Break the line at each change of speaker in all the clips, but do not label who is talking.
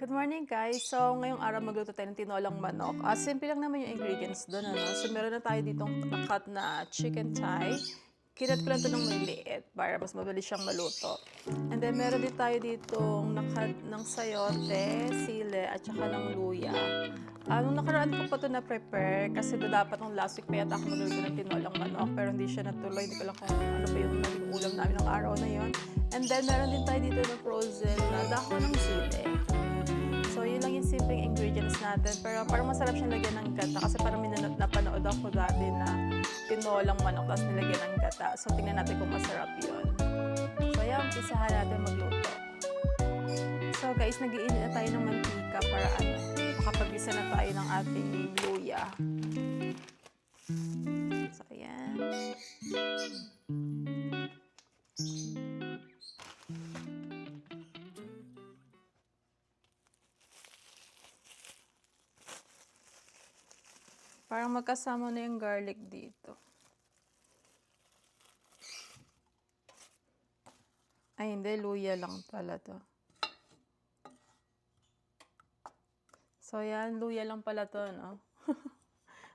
Good morning guys! So, ngayong araw magluto tayo ng tinolang manok. Simple lang naman yung ingredients doon, ano? So, meron na tayo ditong nakat na chicken thigh. Kinat ko lang ito ng maliliit para mas mabilis siyang maluto. And then, meron din tayo ditong nakat ng sayote, sile, at saka ng luya. Nung nakaraan ko pa ito na-prepare kasi dapat nung last week pa yata ako magluto ng tinolang manok pero hindi siya natuloy. Hindi ko lang kung ano pa yung naging ulam namin ng araw na yon. And then, meron din tayo dito na frozen na dahon ng sile. So, yun lang yung simpleng ingredients natin. Pero parang masarap siyang lagyan ng gata. Kasi parang napanood ako dati na tinolang manok tapos nilagyan ng gata. So, tingnan natin kung masarap yun. So, yan. Umpisahan natin magluto. So, guys, nag-iinit na tayo ng mantika para makapag-isa na tayo ng ating luya. So, ayan. Parang magkasama na yung garlic dito. Ay, hindi. Luya lang pala to. So, yan. Luya lang pala to, no?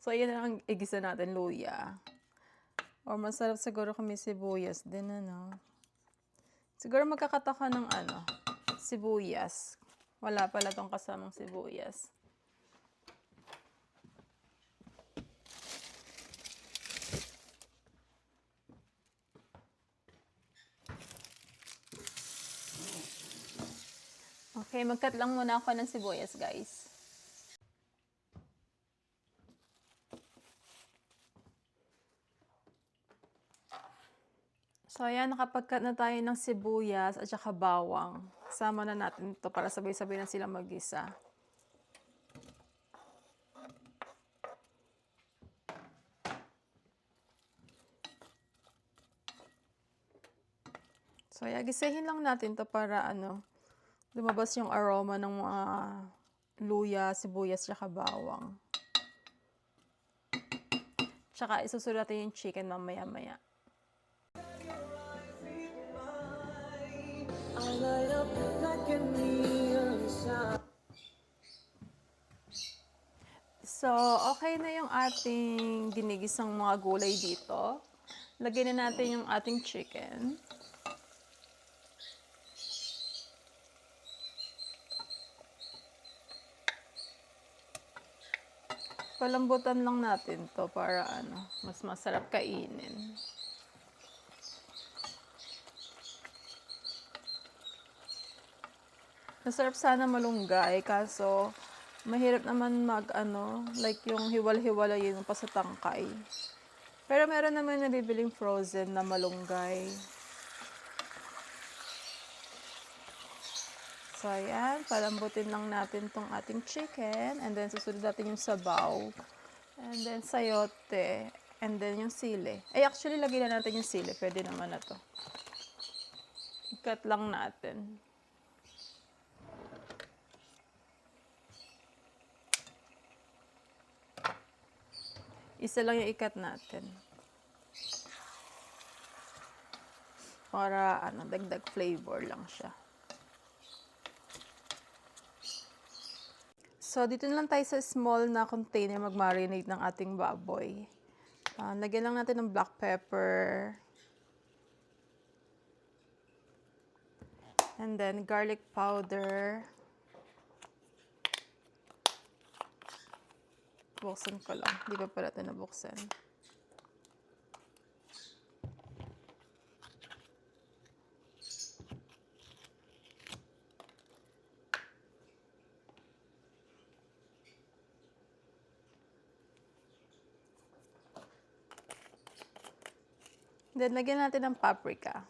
So, yan ang igisa natin, luya. Or masarap siguro kami sibuyas din, ano? Siguro magkakataka ng sibuyas. Wala pala tong kasamang sibuyas. Okay, mag-cut lang muna ako ng sibuyas, guys. So, ayan, nakapag-cut na tayo ng sibuyas at saka bawang. Sama na natin ito para sabay-sabay na sila mag-isa. So, ayan, gisahin lang natin to para lumabas yung aroma ng mga luya, sibuyas, tsaka bawang. Tsaka isusunod natin yung chicken mamaya-maya. So, okay na yung ating ginigisang mga gulay dito. Lagyan na natin yung ating chicken. Palambutan lang natin to para mas masarap kainin. Masarap sana malunggay kaso mahirap naman like yung hiwal-hiwalayin pa sa tangkay. Pero meron naman nabibiling frozen na malunggay. So, ayan. Palambutin lang natin tong ating chicken. And then, susunod natin yung sabaw. And then, sayote. And then, yung sili. Ay, actually, lagyan na natin yung sili. Pwede naman na to. I-cut lang natin. Isa lang yung i-cut natin. Para, dagdag flavor lang siya. So, dito na lang tayo sa small na container mag-marinate ng ating baboy. Lagyan lang natin ng black pepper. And then, garlic powder. Buksan ko lang. Di pa pala ito nabuksan. Then, lagyan natin ng paprika.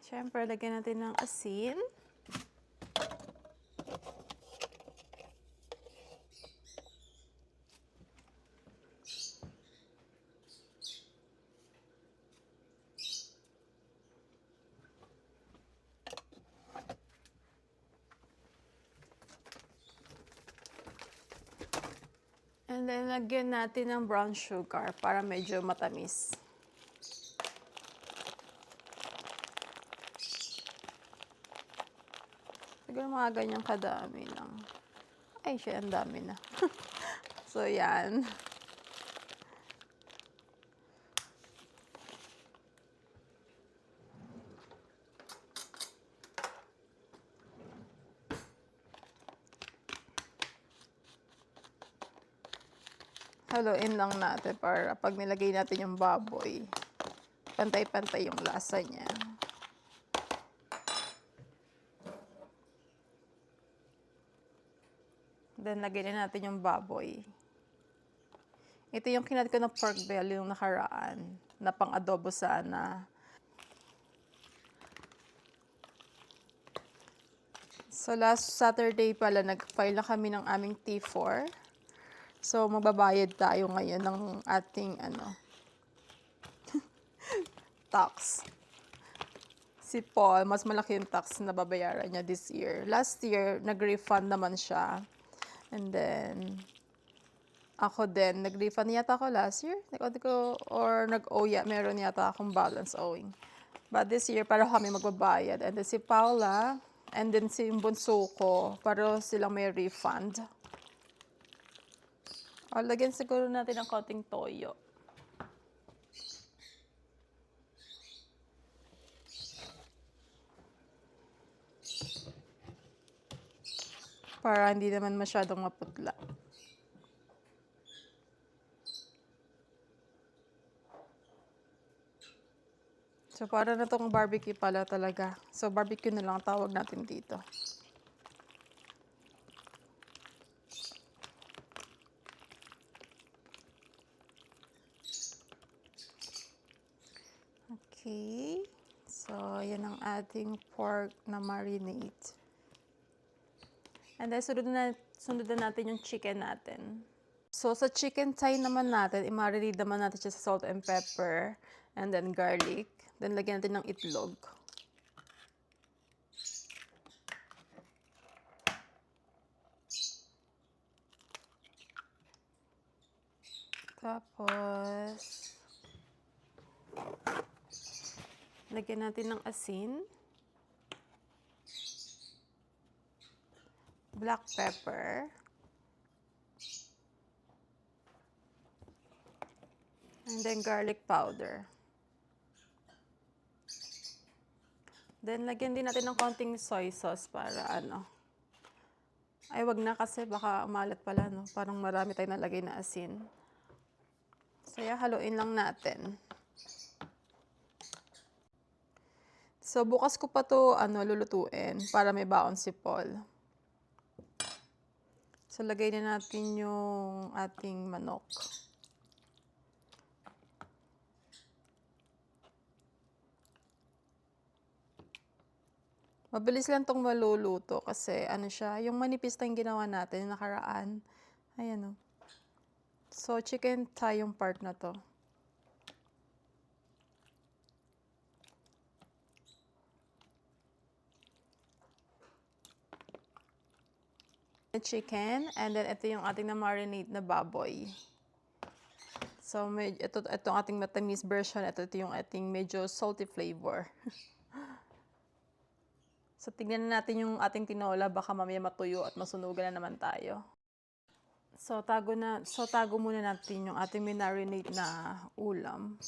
Siyempre, lagyan natin ng asin. And then, lagyan natin ng brown sugar para medyo matamis. Siguro mga ganyang kadami lang. Ay, siya, ang dami na. So, yan. Haluin lang natin para pag nilagay natin yung baboy, pantay-pantay yung lasa niya. Then, lagyan na natin yung baboy. Ito yung kinat ko ng pork belly yung nakaraan, na pang-adobo sana. So, last Saturday pala, nag-file na kami ng aming T4. So, magbabayad tayo ngayon ng ating, tax. Si Paul, mas malaki yung tax na babayaran niya this year. Last year, nag-refund naman siya. And then, ako din, nag-refund yata ako last year. Meron yata akong balance owing. But this year, para kami magbabayad. And then si Paula, and then si bunso ko, para silang may refund. O, lagyan siguro natin ng konting toyo. Para hindi naman masyadong maputla. So, para na tong barbecue pala talaga. So, barbecue na lang tawag natin dito. Okay. So, yan ang ating pork na marinade. And then, sunod na natin yung chicken natin. So, sa chicken thigh naman natin, i-marinate naman natin siya sa salt and pepper, and then garlic. Then, lagyan natin ng itlog. Tapos, lagyan natin ng asin, black pepper, and then garlic powder. Then, lagyan din natin ng konting soy sauce para Ay, wag na kasi baka umalat pala, no? Parang marami tayong nalagay na asin. So, haluin lang natin. So, bukas ko pa to lulutuin para may baon si Paul. So, lagay na natin yung ating manok. Mabilis lang tong maluluto kasi siya, yung manipis na yung ginawa natin yung nakaraan. Ayan, So, chicken thigh yung part na to. Chicken, and then ito yung ating na marinate na baboy. So, itong ating matamis version, ito yung ating medyo salty flavor. So, tignan natin yung ating tinola, baka mamaya matuyo at masunugan na naman tayo. So, tago muna natin yung ating marinate na ulam.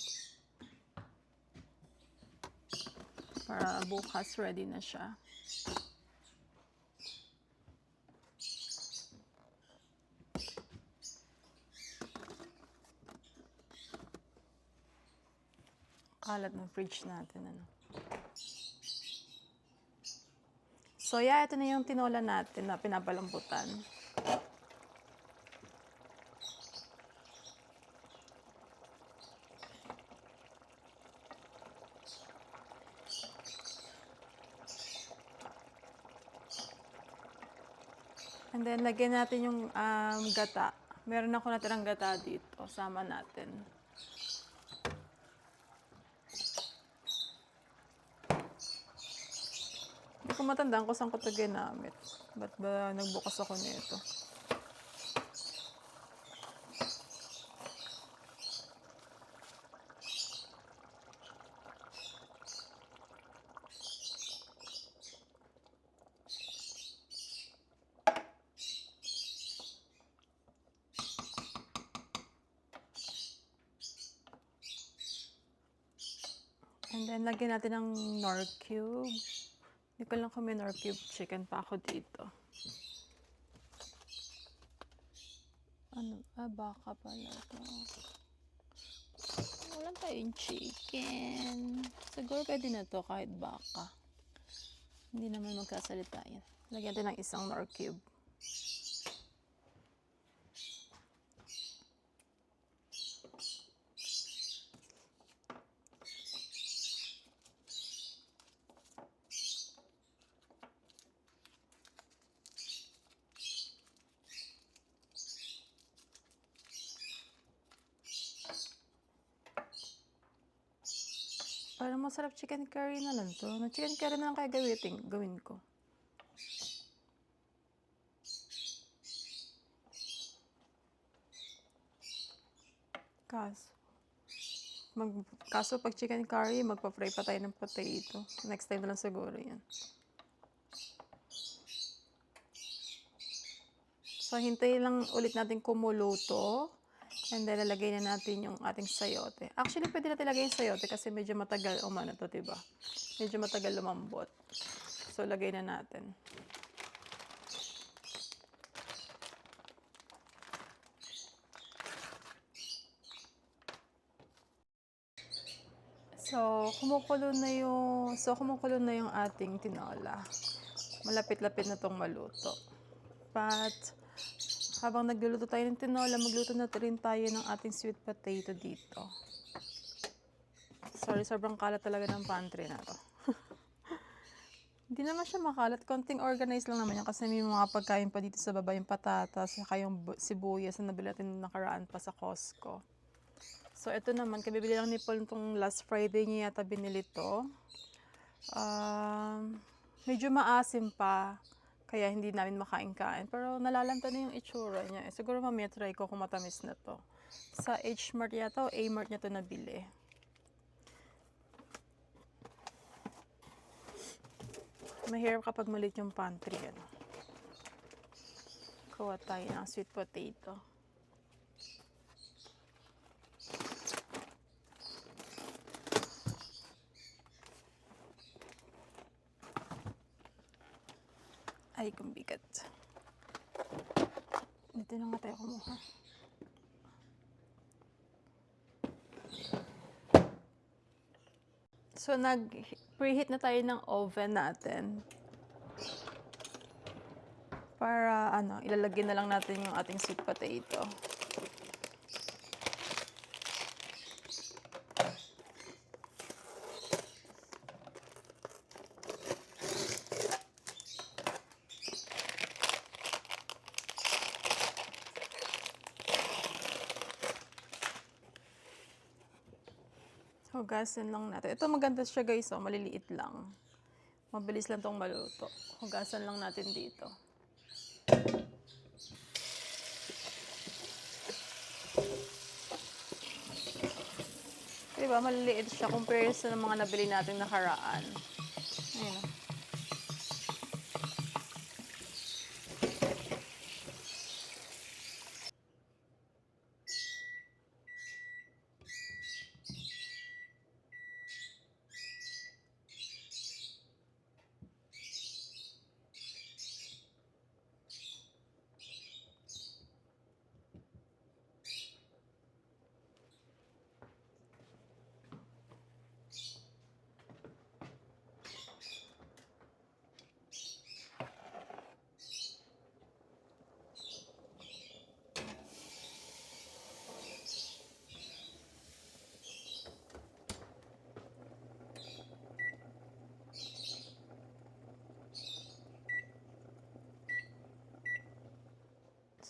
Para bukas ready na siya. Kalat ng fridge natin, So, ito na yung tinola natin na pinapalambutan. And then, lagyan natin yung gata. Meron ako natirang gata dito. Sama natin. Hindi ko matandaan kung saan ko ito ginamit. Ba't ba nagbukas ako nito? Then, lagyan natin ng Knorr cube. Hindi ko lang kung may Knorr cube chicken pa ako dito. Ano? Baka pala ito. Wala tayong chicken. Siguro pwede na to kahit baka. Hindi naman magkasalita yan. Lagyan natin ng isang Knorr cube. Parang masarap chicken curry na lang to. Chicken curry na lang kaya gawin ko. Kaso pag chicken curry, magpa-fry pa tayo ng potato. Next time na lang siguro yan. So, hintayin lang ulit natin kumuluto. And then, lalagay na natin yung ating sayote. Actually, pwede natin lagay yung sayote kasi medyo matagal umano to, diba? Medyo matagal lumambot. So, lagay na natin. So, kumukulo na yung ating tinola. Malapit-lapit na tong maluto. But, habang nagluluto tayo ng tinola, magluto na rin tayo ng ating sweet potato dito. Sorry, sobrang kalat talaga ng pantry na to. Hindi naman siya makalat. Konting organized lang naman yan kasi may mga pagkain pa dito sa baba, yung patatas, saka yung sibuyas na nabili natin nakaraan pa sa Costco. So, ito naman, kabibili lang ni Paul itong last Friday niya yata binili to. Medyo maasim pa. Kaya hindi namin makain-kain. Pero nalalanta na yung itsura niya. Siguro mamaya try ko kung matamis na to. Sa H-Mart yata o A-Mart niya to nabili. Mahirap kapag maliit yung pantry. Ano. Kuha tayo ng sweet potato. Ay, kung bigat. Dito na nga tayo kumuha. So, nag-preheat na tayo ng oven natin. Para, ilalagay na lang natin yung ating sweet potato. Hugasan lang natin. Ito maganda siya guys, maliliit lang. Mabilis lang tong maluto. Hugasan lang natin dito. Diba, maliliit siya compare sa mga nabili natin nakaraan. Ayun.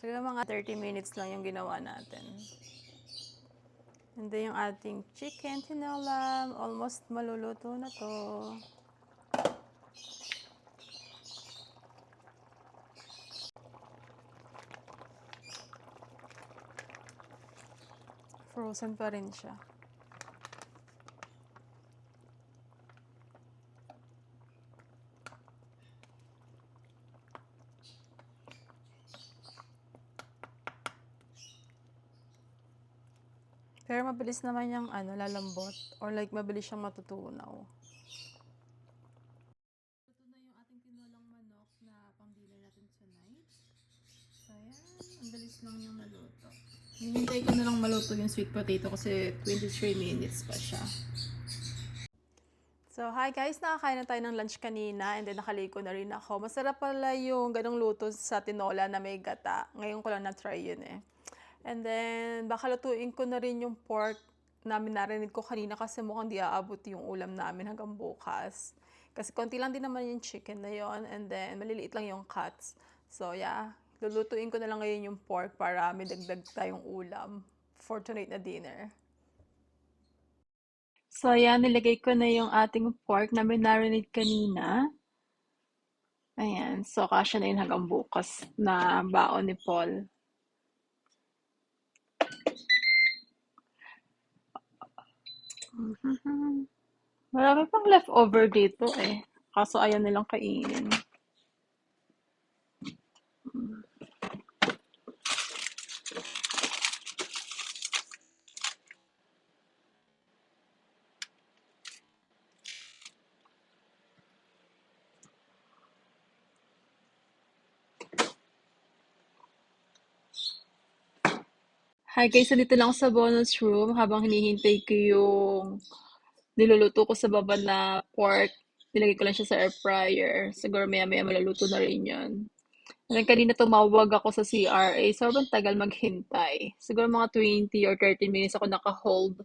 So, mga 30 minutes lang yung ginawa natin. And then yung ating chicken tinola, almost maluluto na to. Frozen pa rin siya. Pero mabilis naman yung lalambot or like mabilis siyang matutunaw. Ito na yung ating tinolang manok na pang-dinner natin tonight. So yan, ang bilis lang yung naluto. Hinintay ko na lang maluto yung sweet potato kasi 23 minutes pa siya. So, hi guys! Nakakain na tayo ng lunch kanina and then nakaliko na rin ako. Masarap pala yung ganong luto sa tinola na may gata. Ngayon ko lang na-try yun eh. And then, baka lutuin ko na rin yung pork namin narinig ko kanina kasi mukhang di aabot yung ulam namin hanggang bukas. Kasi konti lang din naman yung chicken na yon and then maliliit lang yung cuts. So, yeah. Lulutuin ko na lang ngayon yung pork para may dagdag tayong ulam for tonight na dinner. So, ayan, nilagay ko na yung ating pork na minarinate kanina. Ayan, so kasya na yun hanggang bukas na baon ni Paul. Marami pang leftover dito eh. Kaso ayaw nilang kainin. Hi guys, nandito lang ako sa bonus room habang hinihintay ko yung niluluto ko sa baba na pork. Nilagay ko lang siya sa air fryer. Siguro maya-maya maluluto na rin yun. And then kanina tumawag ako sa CRA. Sobrang tagal maghintay. Siguro mga 20 or 30 minutes ako naka-hold.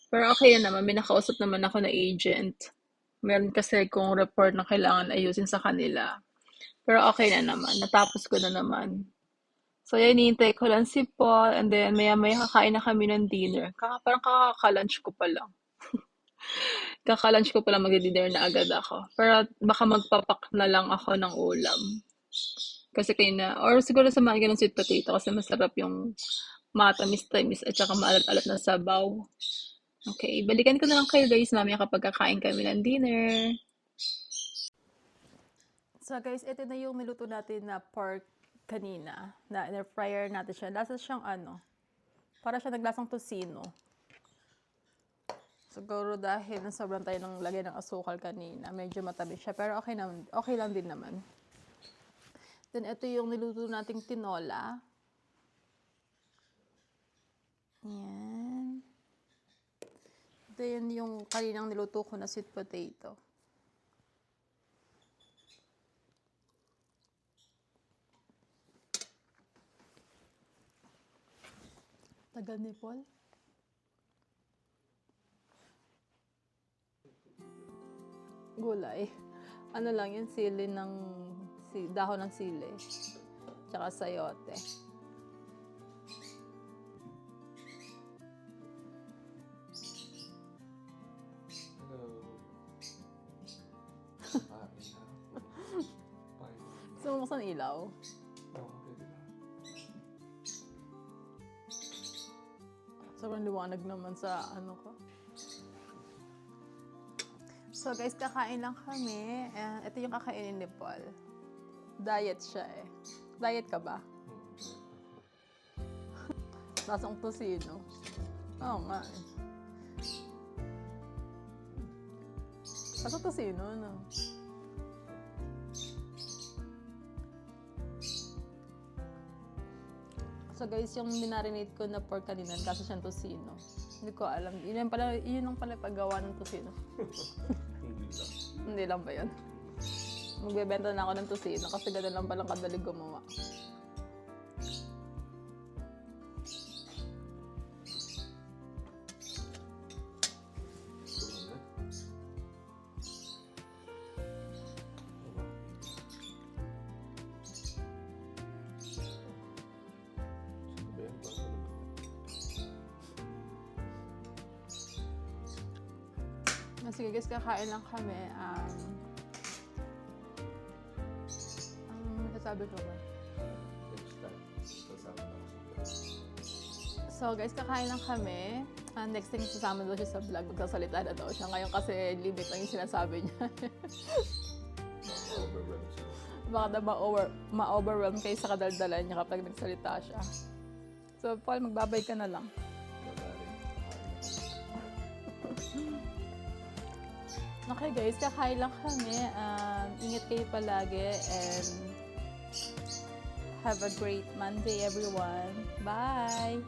Pero okay na naman. May nakausap naman ako na agent. Meron kasi kung report na kailangan ayusin sa kanila. Pero okay na naman. Natapos ko na naman. So, yan, hinihintay ko lang si Paul. And then, maya-maya kakain na kami ng dinner. Parang kakaka-lunch ko pa lang. Kaka-lunch ko pa lang mag-dinner na agad ako. Pero baka magpapak na lang ako ng ulam. Kasi kayo na, or siguro samahan ka ng sweet potato kasi masarap yung matamis-tamis at saka maalat-alat na sabaw. Okay, balikan ko na lang kayo guys mamaya kapag kakain kami ng dinner. So guys, ito na yung niluto natin na pork kanina. Na air fryer natin siya. Lasa siyang para siya naglasang tocino. Siguro dahil sobrang tayo ng lagay ng asukal kanina, medyo matamis siya. Pero okay lang din naman. Then ito yung niluto nating tinola. Ayan. Ito yun yung kaninang niluto ko na sweet potato. Tagal ni Paul. Gulay. Ano lang yun, dahon ng sili. Tsaka sayote. Gusto mo buksan ilaw? Sobrang liwanag naman sa ko. So guys, kakain lang kami. Ito yung kakainin ni Paul. Diet siya eh. Diet ka ba? Lasang tocino. Oo nga eh. Lasang tocino, no? So guys, yung minarinate ko na pork kanina, kasi siyang tocino. Hindi ko alam. Yun ang pala paggawa ng tocino. Hindi lang ba yun? Magbebenta na ako ng tocino kasi gano'n lang palang kadali gumawa. Sige guys, kakain lang kami. Sabi ko ba? So guys, kakain lang kami. Next thing, sasama daw siya sa vlog. Magsasalita na daw siya. Ngayon kasi limit lang yung sinasabi niya. Baka na ma-overwhelm kayo sa kadaldalan niya kapag nagsalita siya. So Paul, magbabay ka na lang.
Bye-bye.
Okay guys, kakain lang kami. Ingat kayo palagi and have a great Monday everyone. Bye!